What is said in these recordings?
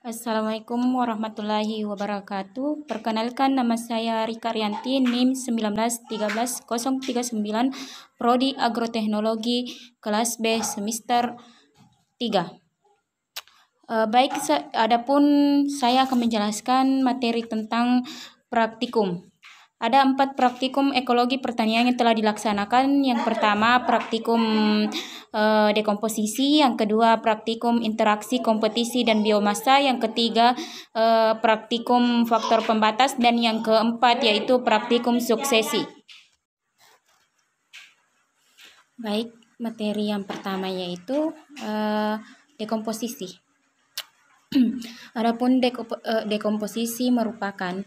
Assalamualaikum warahmatullahi wabarakatuh. Perkenalkan, nama saya Rika Rianti, NIM 1913039, Prodi Agroteknologi, kelas B, semester 3. Adapun saya akan menjelaskan materi tentang praktikum. Ada 4 praktikum ekologi pertanian yang telah dilaksanakan. Yang pertama, praktikum dekomposisi. Yang kedua, praktikum interaksi, kompetisi, dan biomasa. Yang ketiga, praktikum faktor pembatas. Dan yang keempat, yaitu praktikum suksesi. Baik, materi yang pertama yaitu dekomposisi. Adapun dekomposisi merupakan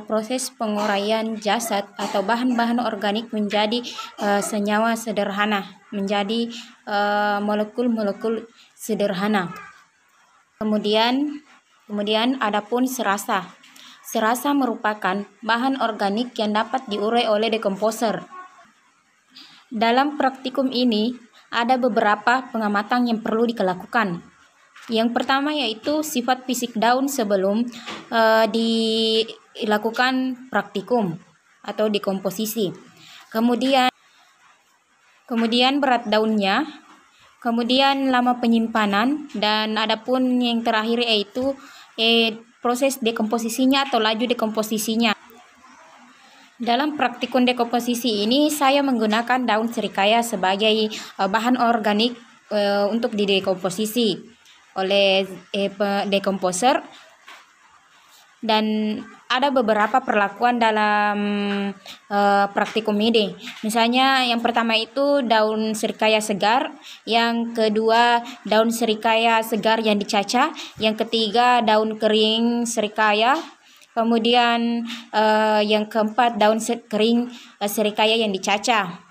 proses penguraian jasad atau bahan-bahan organik menjadi senyawa sederhana, menjadi molekul-molekul sederhana. Kemudian adapun serasa. Serasa merupakan bahan organik yang dapat diurai oleh dekomposer. Dalam praktikum ini ada beberapa pengamatan yang perlu dilakukan. Yang pertama yaitu sifat fisik daun sebelum dilakukan praktikum atau dekomposisi. Kemudian berat daunnya, kemudian lama penyimpanan, dan adapun yang terakhir yaitu proses dekomposisinya atau laju dekomposisinya. Dalam praktikum dekomposisi ini saya menggunakan daun serikaya sebagai bahan organik untuk didekomposisi oleh dekomposer, dan ada beberapa perlakuan dalam praktikum ini. Misalnya yang pertama itu daun serikaya segar, yang kedua daun serikaya segar yang dicacah, yang ketiga daun kering serikaya, kemudian yang keempat daun kering serikaya yang dicacah.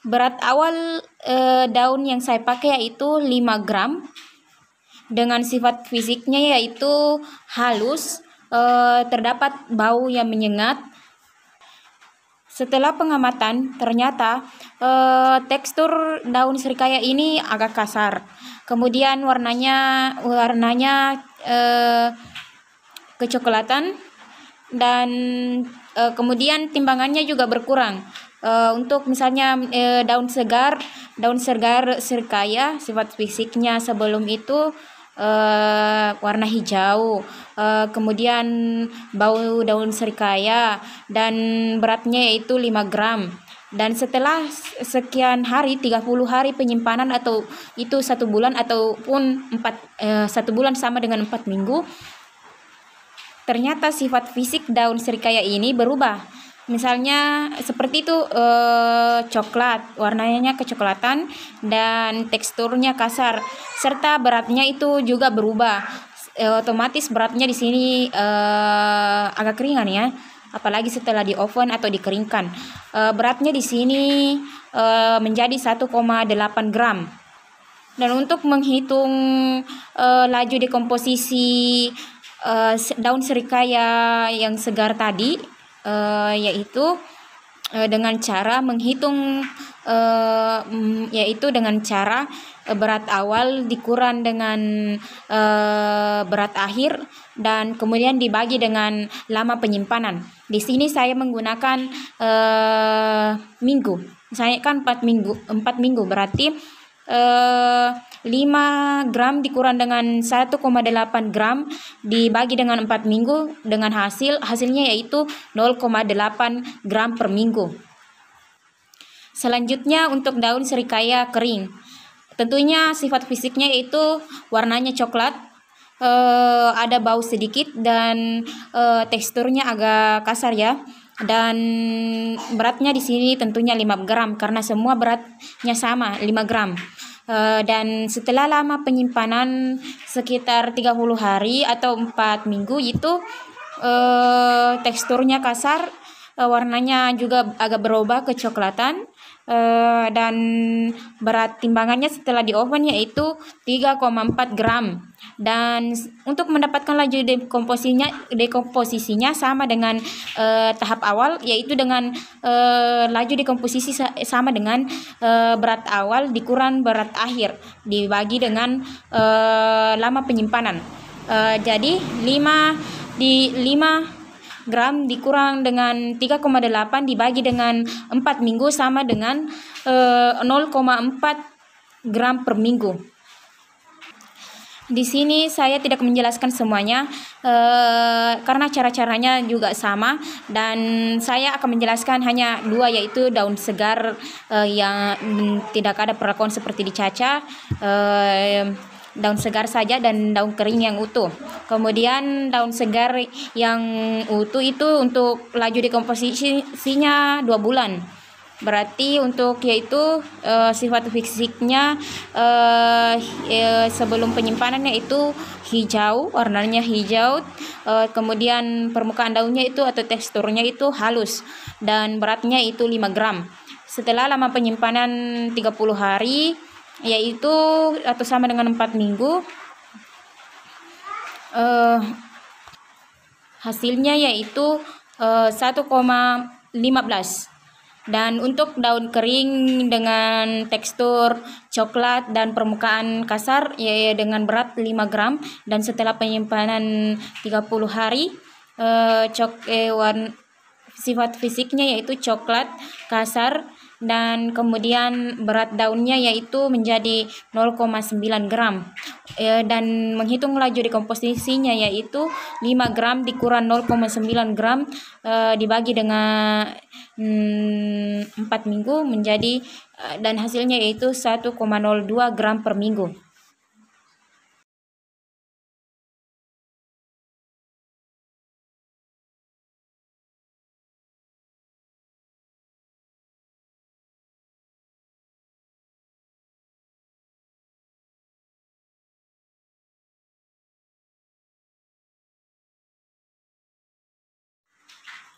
Berat awal daun yang saya pakai yaitu 5 gram. Dengan sifat fisiknya yaitu halus, terdapat bau yang menyengat. Setelah pengamatan, ternyata tekstur daun serikaya ini agak kasar. Kemudian warnanya kecoklatan, dan kemudian timbangannya juga berkurang. Untuk misalnya daun segar serikaya, sifat fisiknya sebelum itu warna hijau, kemudian bau daun serikaya, dan beratnya yaitu 5 gram. Dan setelah sekian hari, 30 hari penyimpanan, atau itu 1 bulan ataupun 1 bulan sama dengan 4 minggu, ternyata sifat fisik daun serikaya ini berubah. Misalnya seperti itu, coklat, warnanya kecoklatan, dan teksturnya kasar, serta beratnya itu juga berubah. Otomatis beratnya di sini agak ringan ya, apalagi setelah di oven atau dikeringkan. Beratnya di sini menjadi 1,8 gram. Dan untuk menghitung laju dekomposisi daun serikaya yang segar tadi, yaitu dengan cara menghitung berat awal dikurang dengan berat akhir, dan kemudian dibagi dengan lama penyimpanan. Di sini saya menggunakan minggu. Saya kan 4 minggu berarti 5 gram dikurang dengan 1,8 gram dibagi dengan 4 minggu, dengan hasilnya yaitu 0,8 gram per minggu. Selanjutnya untuk daun serikaya kering, tentunya sifat fisiknya yaitu warnanya coklat, ada bau sedikit, dan teksturnya agak kasar ya. Dan beratnya di sini tentunya 5 gram karena semua beratnya sama, 5 gram. Dan setelah lama penyimpanan sekitar 30 hari atau 4 minggu itu teksturnya kasar, warnanya juga agak berubah kecoklatan, dan berat timbangannya setelah di oven yaitu 3,4 gram. Dan untuk mendapatkan laju dekomposisinya sama dengan tahap awal, yaitu dengan laju dekomposisi sama dengan berat awal dikurang berat akhir dibagi dengan lama penyimpanan. Jadi 5 gram dikurang dengan 3,8 dibagi dengan 4 minggu sama dengan 0,4 gram per minggu. Di sini saya tidak menjelaskan semuanya karena cara-caranya juga sama, dan saya akan menjelaskan hanya 2, yaitu daun segar yang tidak ada perlakuan seperti dicaca, daun segar saja, dan daun kering yang utuh. Kemudian daun segar yang utuh itu untuk laju dekomposisinya 2 bulan. Berarti untuk yaitu sifat fisiknya sebelum penyimpanannya itu hijau, warnanya hijau, kemudian permukaan daunnya itu atau teksturnya itu halus, dan beratnya itu 5 gram. Setelah lama penyimpanan 30 hari, yaitu atau sama dengan 4 minggu, hasilnya yaitu 1,15. Dan untuk daun kering dengan tekstur coklat dan permukaan kasar ya dengan berat 5 gram, dan setelah penyimpanan 30 hari sifat fisiknya yaitu coklat kasar, dan kemudian berat daunnya yaitu menjadi 0,9 gram. Dan menghitung laju dekomposisinya yaitu 5 gram dikurang 0,9 gram dibagi dengan 4 minggu menjadi dan hasilnya yaitu 1,02 gram per minggu.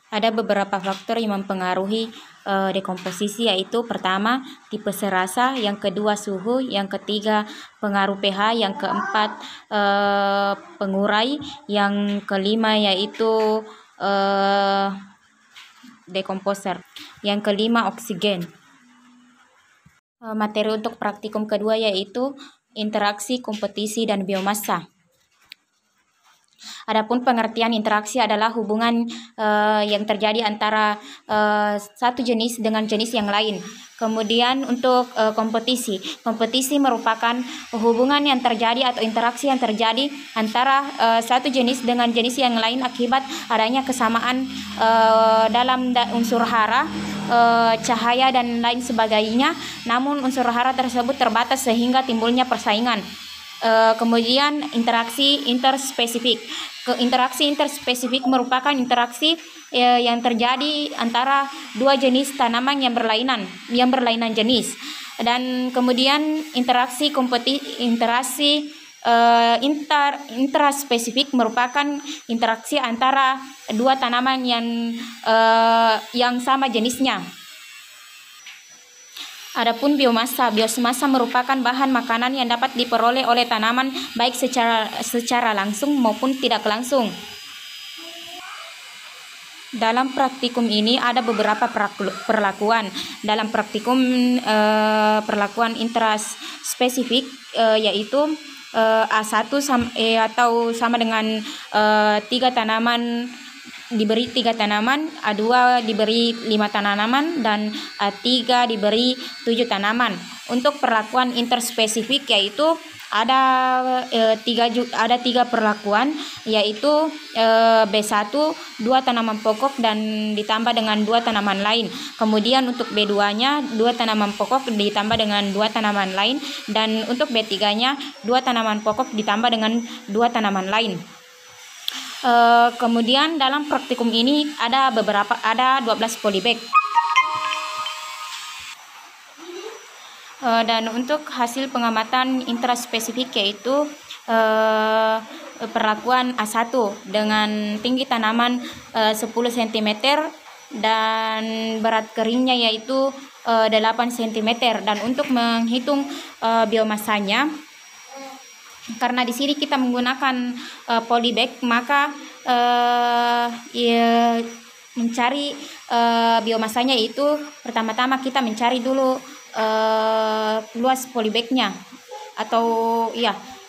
Ada beberapa faktor yang mempengaruhi dekomposisi, yaitu pertama tipe serasa, yang kedua suhu, yang ketiga pengaruh pH, yang keempat pengurai, yang kelima yaitu dekomposer, yang kelima oksigen. Materi untuk praktikum kedua yaitu interaksi, kompetisi, dan biomasa. Adapun pengertian interaksi adalah hubungan yang terjadi antara satu jenis dengan jenis yang lain. Kemudian untuk kompetisi merupakan hubungan yang terjadi atau interaksi yang terjadi antara satu jenis dengan jenis yang lain akibat adanya kesamaan dalam unsur hara, cahaya, dan lain sebagainya. Namun unsur hara tersebut terbatas sehingga timbulnya persaingan. Kemudian interaksi interspesifik. Interaksi interspesifik merupakan interaksi yang terjadi antara dua jenis tanaman yang berlainan jenis. Dan kemudian interaksi intraspesifik merupakan interaksi antara dua tanaman yang sama jenisnya. Adapun biomasa merupakan bahan makanan yang dapat diperoleh oleh tanaman baik secara langsung maupun tidak langsung. Dalam praktikum ini ada beberapa perlakuan. Dalam praktikum perlakuan intraspesifik yaitu A1 atau sama dengan 3 tanaman diberi 3 tanaman, A2 diberi 5 tanaman, dan A3 diberi 7 tanaman. Untuk perlakuan interspesifik yaitu ada 3 perlakuan, yaitu B1 2 tanaman pokok dan ditambah dengan 2 tanaman lain. Kemudian untuk B2-nya 2 tanaman pokok ditambah dengan 2 tanaman lain, dan untuk B3-nya 2 tanaman pokok ditambah dengan 2 tanaman lain. Kemudian dalam praktikum ini ada 12 polybag. Dan untuk hasil pengamatan intraspesifik yaitu perlakuan A1 dengan tinggi tanaman 10 cm dan berat keringnya yaitu 8 cm. Dan untuk menghitung biomasanya, karena di sini kita menggunakan polybag, maka mencari biomasanya itu pertama-tama kita mencari dulu luas polybagnya atau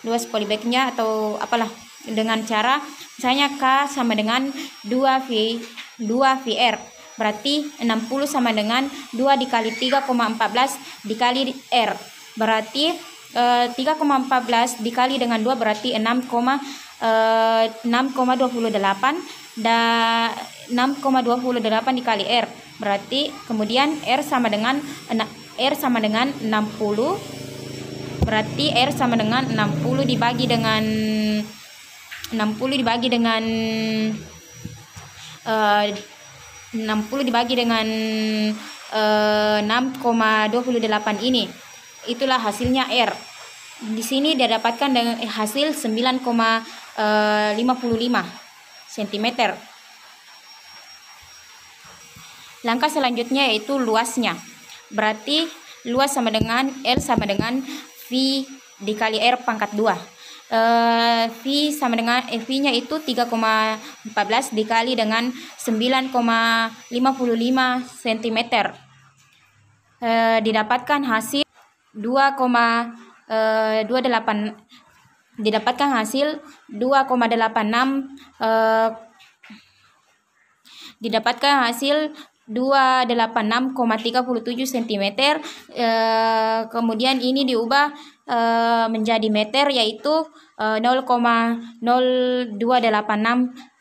luas polybagnya atau apalah dengan cara misalnya K sama dengan 2VR. Berarti 60 sama dengan 2 dikali 3,14 dikali R. Berarti 3,14 dikali dengan 2 berarti 6,28 dan 6,28 dikali R. Berarti kemudian R sama dengan 60. Berarti R sama dengan 60 dibagi dengan 60 dibagi dengan 6,28 ini. Itulah hasilnya R. Di sini didapatkan dengan hasil 9,55 cm. Langkah selanjutnya yaitu luasnya. Berarti luas sama dengan L sama dengan V dikali R pangkat 2. V sama dengan V-nya itu 3,14 dikali dengan 9,55 cm. Didapatkan hasil 2,26 didapatkan hasil 2,86 didapatkan hasil 286,37 cm. Kemudian ini diubah menjadi meter yaitu 0,0286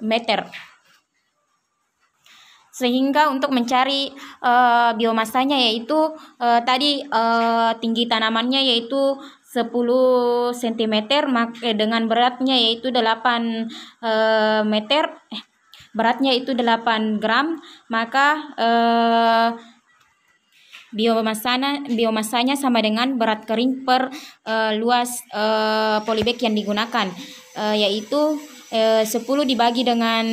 meter. Sehingga untuk mencari biomasanya yaitu tadi tinggi tanamannya yaitu 10 cm dengan beratnya yaitu 8 meter, beratnya itu 8 gram, maka biomasanya sama dengan berat kering per luas polybag yang digunakan, yaitu 10 dibagi dengan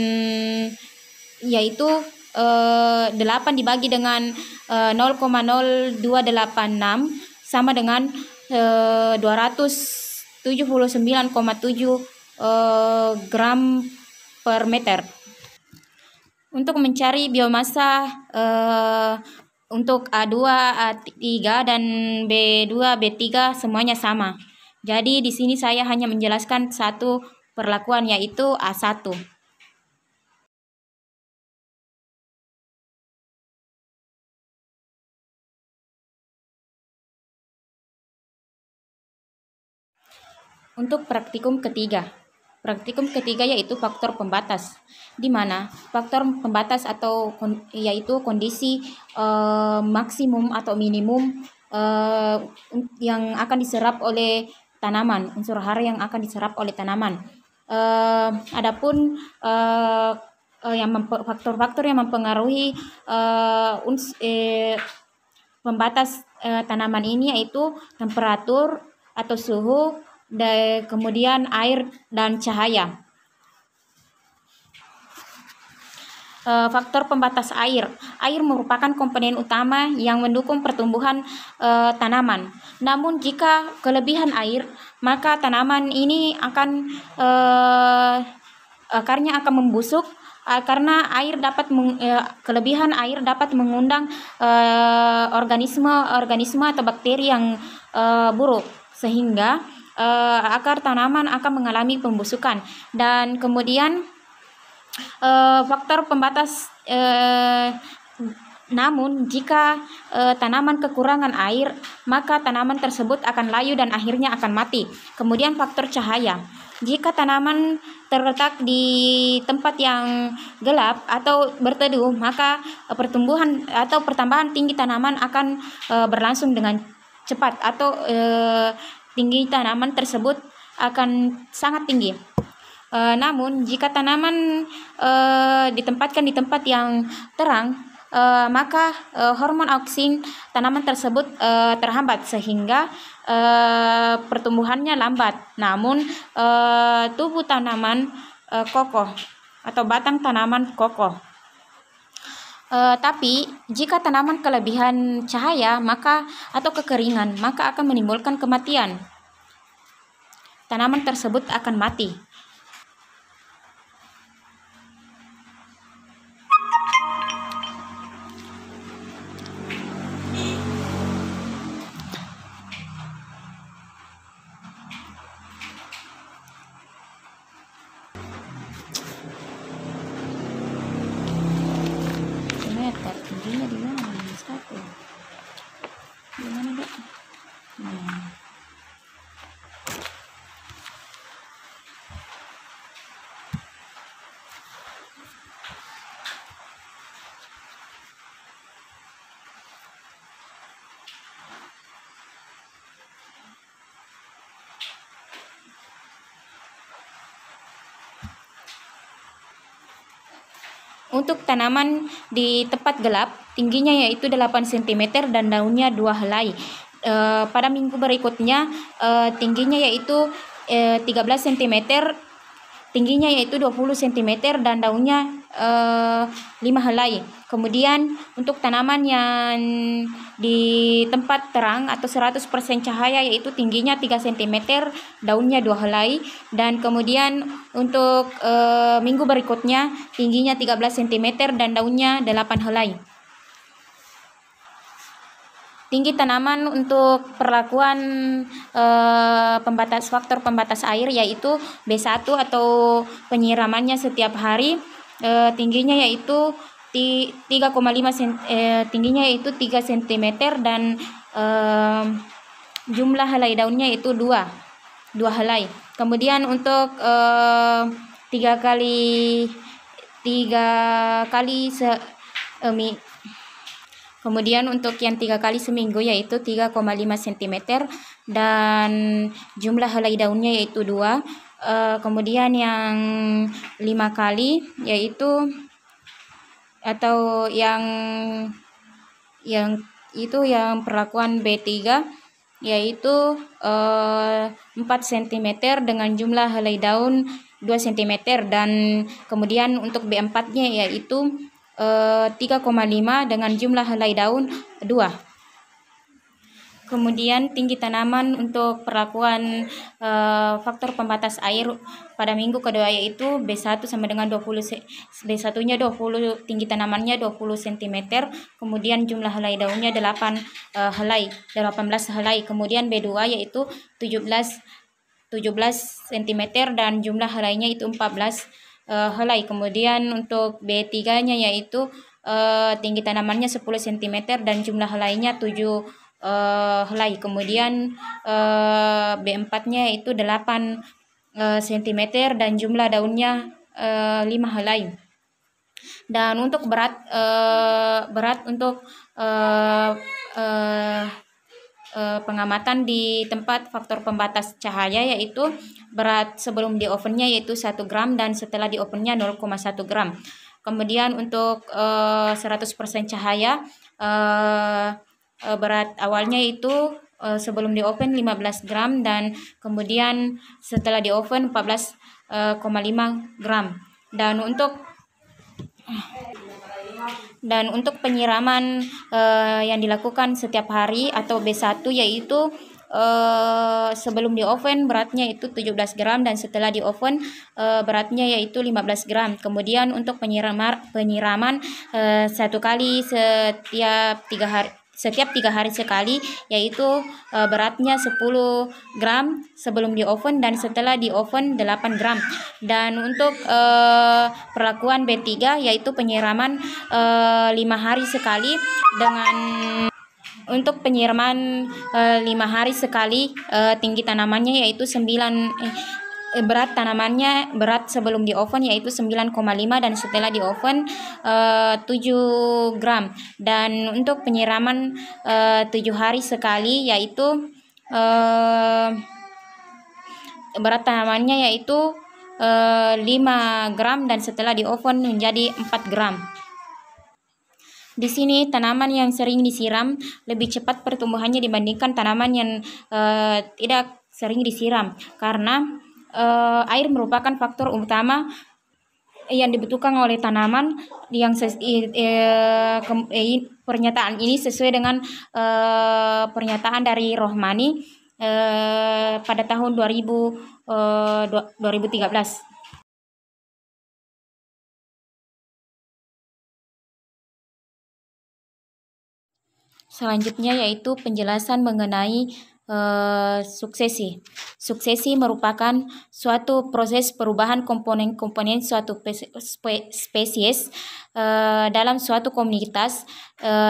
yaitu 8 dibagi dengan 0,0286 sama dengan 279,7 gram per meter. Untuk mencari biomasa untuk A2, A3 dan B2, B3 semuanya sama. Jadi di sini saya hanya menjelaskan satu perlakuan yaitu A1. Untuk praktikum ketiga. Praktikum ketiga yaitu faktor pembatas, di mana faktor pembatas atau yaitu kondisi maksimum atau minimum yang akan diserap oleh tanaman, unsur hara yang akan diserap oleh tanaman. Adapun faktor-faktor yang mempengaruhi pembatas tanaman ini yaitu temperatur atau suhu, dan kemudian air dan cahaya. Faktor pembatas air. Air merupakan komponen utama yang mendukung pertumbuhan tanaman. Namun jika kelebihan air, maka tanaman ini akan akarnya akan membusuk karena air kelebihan air dapat mengundang organisme atau bakteri yang buruk, sehingga akar tanaman akan mengalami pembusukan. Dan kemudian faktor pembatas namun jika tanaman kekurangan air, maka tanaman tersebut akan layu dan akhirnya akan mati. Kemudian faktor cahaya. Jika tanaman terletak di tempat yang gelap atau berteduh, maka pertumbuhan atau pertambahan tinggi tanaman akan berlangsung dengan cepat atau tinggi tanaman tersebut akan sangat tinggi. Namun jika tanaman ditempatkan di tempat yang terang, maka hormon auksin tanaman tersebut terhambat sehingga pertumbuhannya lambat. Namun tubuh tanaman kokoh atau batang tanaman kokoh. Tapi jika tanaman kelebihan cahaya atau kekeringan, maka akan menimbulkan kematian. Tanaman tersebut akan mati. Untuk tanaman di tempat gelap, tingginya yaitu 8 cm dan daunnya 2 helai. Pada minggu berikutnya, tingginya yaitu 13 cm, tingginya yaitu 20 cm dan daunnya 5 helai. Kemudian untuk tanaman yang di tempat terang atau 100% cahaya yaitu tingginya 3 cm, daunnya 2 helai. Dan kemudian untuk minggu berikutnya tingginya 13 cm dan daunnya 8 helai. Tinggi tanaman untuk perlakuan faktor pembatas air yaitu B1 atau penyiramannya setiap hari, tingginya yaitu 3,5 tingginya yaitu 3 cm dan jumlah helai daunnya itu 2 helai. Kemudian untuk 3 kali Kemudian untuk yang 3 kali seminggu yaitu 3,5 cm dan jumlah helai daunnya yaitu 2. Kemudian yang 5 kali yaitu atau yang perlakuan B3 yaitu 4 cm dengan jumlah helai daun 2 cm dan kemudian untuk B4-nya yaitu 3,5 dengan jumlah helai daun 2. Kemudian tinggi tanaman untuk perlakuan faktor pembatas air pada minggu kedua yaitu B1 sama dengan 20 B1-nya 20, tinggi tanamannya 20 cm, kemudian jumlah helai daunnya 18 helai. Kemudian B2 yaitu 17 cm dan jumlah helainya itu 14 helai. Kemudian untuk B3-nya yaitu tinggi tanamannya 10 cm dan jumlah helainya 7 helai. Kemudian B4-nya itu 8 cm dan jumlah daunnya 5 helai. Dan untuk berat untuk pengamatan di tempat faktor pembatas cahaya yaitu berat sebelum di ovennya yaitu 1 gram dan setelah di ovennya 0,1 gram. Kemudian untuk 100% cahaya berat awalnya itu sebelum di oven 15 gram dan kemudian setelah di oven 14,5 gram. Dan untuk penyiraman yang dilakukan setiap hari atau B1 yaitu sebelum di oven beratnya itu 17 gram dan setelah di oven beratnya yaitu 15 gram. Kemudian untuk penyiraman 1 kali setiap 3 hari sekali yaitu beratnya 10 gram sebelum di oven dan setelah di oven 8 gram. Dan untuk perlakuan B3 yaitu penyiraman 5 hari sekali dengan untuk penyiraman 5 hari sekali, tinggi tanamannya yaitu berat tanamannya berat sebelum di oven yaitu 9,5 dan setelah di oven 7 gram. Dan untuk penyiraman 7 hari sekali yaitu berat tanamannya yaitu 5 gram dan setelah di oven menjadi 4 gram. Di sini tanaman yang sering disiram lebih cepat pertumbuhannya dibandingkan tanaman yang tidak sering disiram karena air merupakan faktor utama yang dibutuhkan oleh tanaman. Pernyataan ini sesuai dengan pernyataan dari Rohmani pada tahun 2013. Selanjutnya yaitu penjelasan mengenai suksesi. Suksesi merupakan suatu proses perubahan komponen-komponen suatu spesies dalam suatu komunitas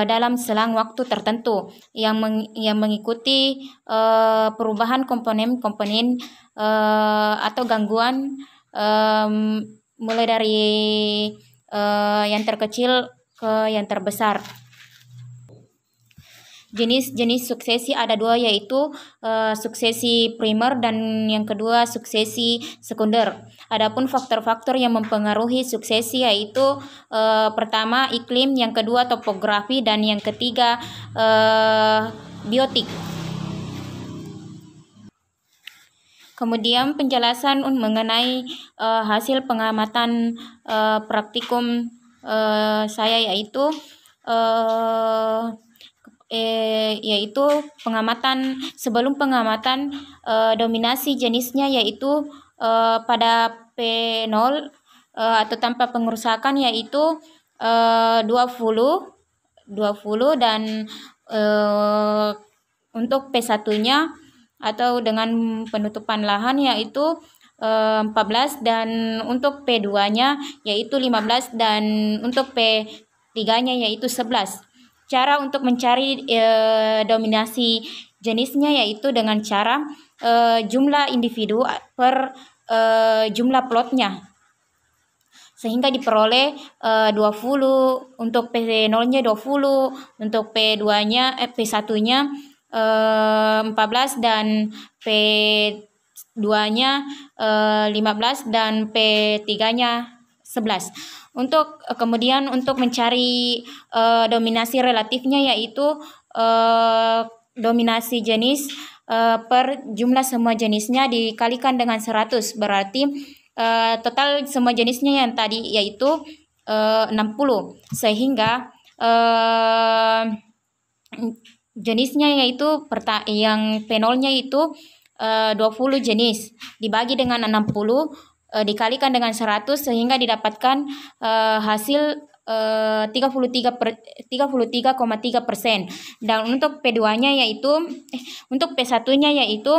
dalam selang waktu tertentu yang mengikuti perubahan komponen-komponen atau gangguan mulai dari yang terkecil ke yang terbesar. jenis-jenis suksesi ada dua, yaitu suksesi primer dan yang kedua suksesi sekunder. Adapun faktor-faktor yang mempengaruhi suksesi yaitu pertama iklim, yang kedua topografi, dan yang ketiga biotik. Kemudian penjelasan mengenai hasil pengamatan praktikum saya yaitu pengamatan sebelum pengamatan dominasi jenisnya yaitu pada P0 atau tanpa pengerusakan yaitu 20 dan untuk P1-nya atau dengan penutupan lahan yaitu 14 dan untuk P2-nya yaitu 15 dan untuk P3-nya yaitu 11. Cara untuk mencari dominasi jenisnya yaitu dengan cara jumlah individu per jumlah plotnya, sehingga diperoleh 20 untuk P0-nya 20, untuk P2-nya P1-nya 14 dan P2-nya 15 dan P3-nya 11. Kemudian untuk mencari dominasi relatifnya yaitu dominasi jenis per jumlah semua jenisnya dikalikan dengan 100, berarti total semua jenisnya yang tadi yaitu 60, sehingga jenisnya yaitu yang P0-nya itu 20 jenis dibagi dengan 60 dikalikan dengan 100 sehingga didapatkan hasil 33,3%. Dan untuk P2-nya yaitu untuk P1-nya yaitu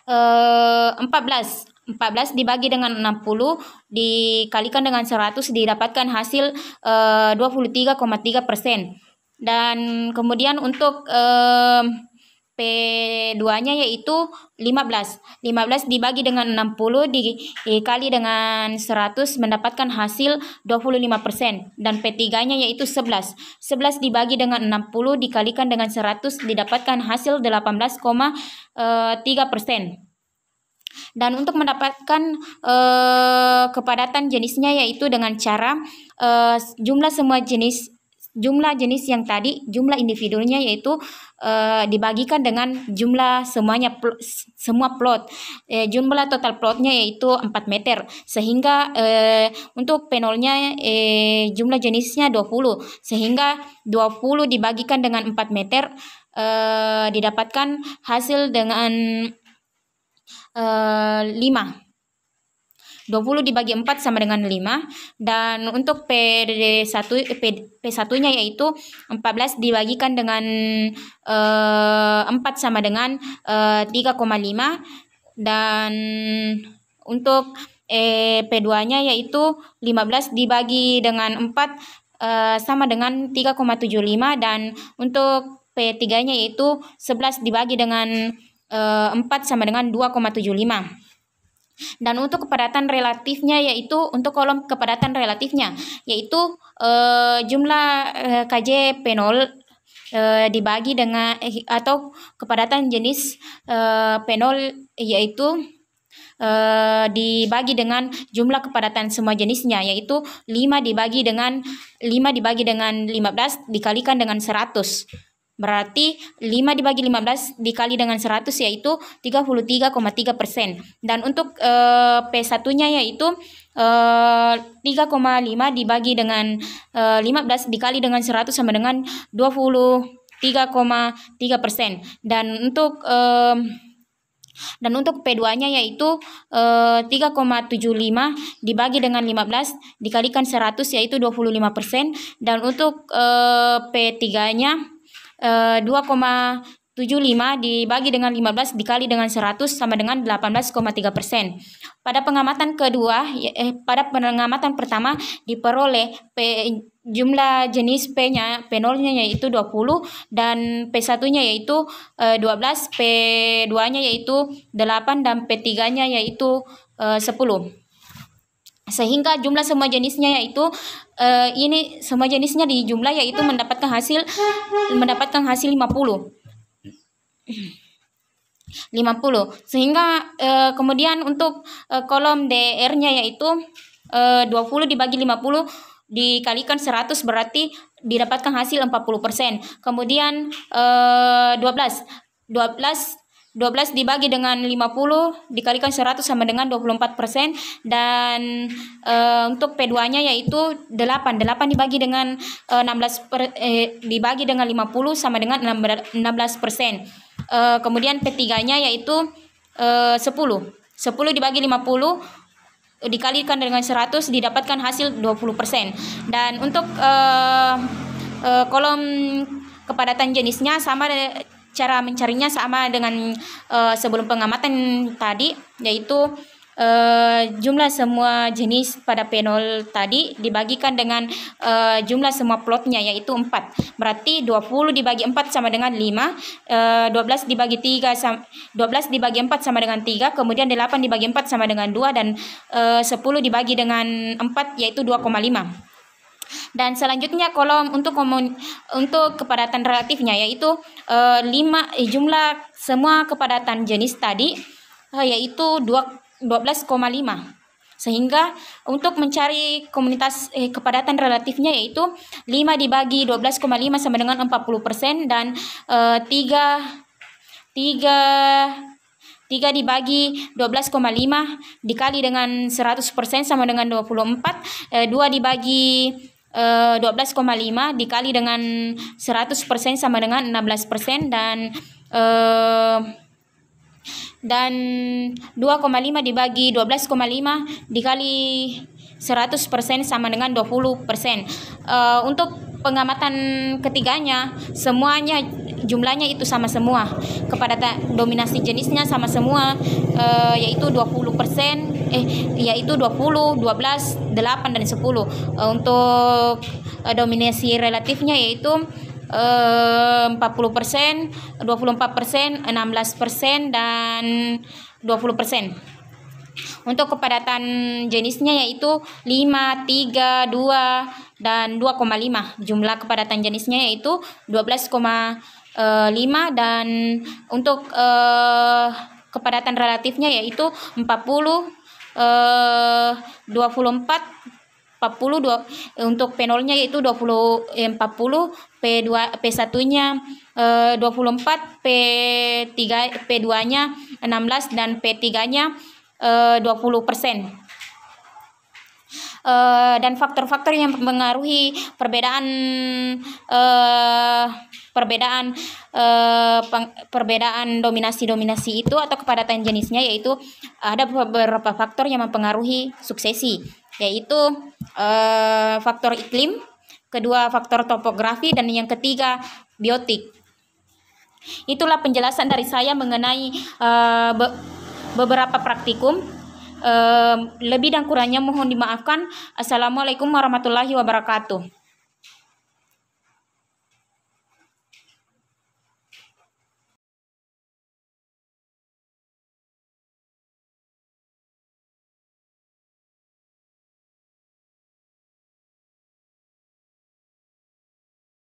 14 dibagi dengan 60 dikalikan dengan 100 didapatkan hasil 23,3%. Dan kemudian untuk P2-nya yaitu 15 dibagi dengan 60 dikali dengan 100 mendapatkan hasil 25%. Dan P3-nya yaitu 11 dibagi dengan 60 dikalikan dengan 100 didapatkan hasil 18,3%. Dan untuk mendapatkan kepadatan jenisnya yaitu dengan cara jumlah jenis yang tadi, jumlah individunya yaitu dibagikan dengan jumlah semua plot. Jumlah total plotnya yaitu 4 meter. Sehingga untuk P0-nya jumlah jenisnya 20. Sehingga 20 dibagikan dengan 4 meter didapatkan hasil dengan 5. 20 dibagi 4 sama dengan 5. Dan untuk P1-nya yaitu 14 dibagikan dengan 4 sama dengan 3,5. Dan untuk P2-nya yaitu 15 dibagi dengan 4 sama dengan 3,75. Dan untuk P3-nya yaitu 11 dibagi dengan 4 sama dengan 2,75. Dan untuk kepadatan relatifnya yaitu untuk kolom kepadatan relatifnya yaitu jumlah KJ P0 dibagi dengan atau kepadatan jenis P0 yaitu dibagi dengan jumlah kepadatan semua jenisnya yaitu 5 dibagi dengan 15 dikalikan dengan 100. Berarti 5 dibagi 15 dikali dengan 100 yaitu 33,3%. Dan untuk P1-nya yaitu 3,5 dibagi dengan 15 dikali dengan 100 sama dengan 23,3%. Dan untuk P2-nya yaitu 3,75 dibagi dengan 15 dikalikan 100 yaitu 25%. Dan untuk P3-nya 2,75 dibagi dengan 15 dikali dengan 100 sama dengan 18,3%. Pada pengamatan pertama diperoleh jumlah jenis P0-nya yaitu 20 dan P1-nya yaitu 12, P2-nya yaitu 8 dan P3-nya yaitu 10. sehingga jumlah semua jenisnya yaitu ini semua jenisnya di jumlah yaitu mendapatkan hasil 50. Sehingga kemudian untuk kolom DR-nya yaitu 20 dibagi 50 dikalikan 100 berarti didapatkan hasil 40%. Kemudian 12 dibagi dengan 50 dikalikan 100 sama dengan 24%. Dan untuk P2-nya yaitu 8 dibagi dengan 50 sama dengan 16%. Kemudian P3-nya yaitu 10 dibagi 50 dikalikan dengan 100 didapatkan hasil 20%. Dan untuk kolom kepadatan jenisnya sama, cara mencarinya sama dengan sebelum pengamatan tadi, yaitu jumlah semua jenis pada P0 tadi dibagikan dengan jumlah semua plotnya yaitu 4. Berarti 20 dibagi 4 sama dengan 5, 12 dibagi 4 sama dengan 3, kemudian 8 dibagi 4 sama dengan 2, dan 10 dibagi dengan 4 yaitu 2,5. Dan selanjutnya kolom untuk kepadatan relatifnya yaitu jumlah semua kepadatan jenis tadi yaitu 12,5. Sehingga untuk mencari komunitas kepadatan relatifnya yaitu 5 dibagi 12,5 sama dengan 40%, dan 3 dibagi 12,5 dikali dengan 100% sama dengan 24. 2 dibagi 12,5 dikali dengan 100% sama dengan 16%, dan 2,5 dibagi 12,5 dikali 100% sama dengan 20%. Untuk pengamatan ketiganya semuanya jumlahnya itu sama semua, kepadatan dominasi jenisnya sama semua, yaitu 20%, yaitu 20, 12, 8 dan 10. Untuk dominasi relatifnya yaitu 40%, 24%, 16% dan 20%. Untuk kepadatan jenisnya yaitu 5, 3, 2 dan 2,5. Jumlah kepadatan jenisnya yaitu 12,5, dan untuk kepadatan relatifnya yaitu 40, 24, 40, untuk P0-nya yaitu 40, P1-nya 24, P2-nya 16 dan P3-nya 20%. Dan faktor-faktor yang mempengaruhi perbedaan dominasi itu atau kepadatan jenisnya yaitu ada beberapa faktor yang mempengaruhi suksesi, yaitu faktor iklim, kedua faktor topografi, dan yang ketiga biotik. Itulah penjelasan dari saya mengenai beberapa praktikum. Lebih dan kurangnya mohon dimaafkan. Assalamualaikum warahmatullahi wabarakatuh.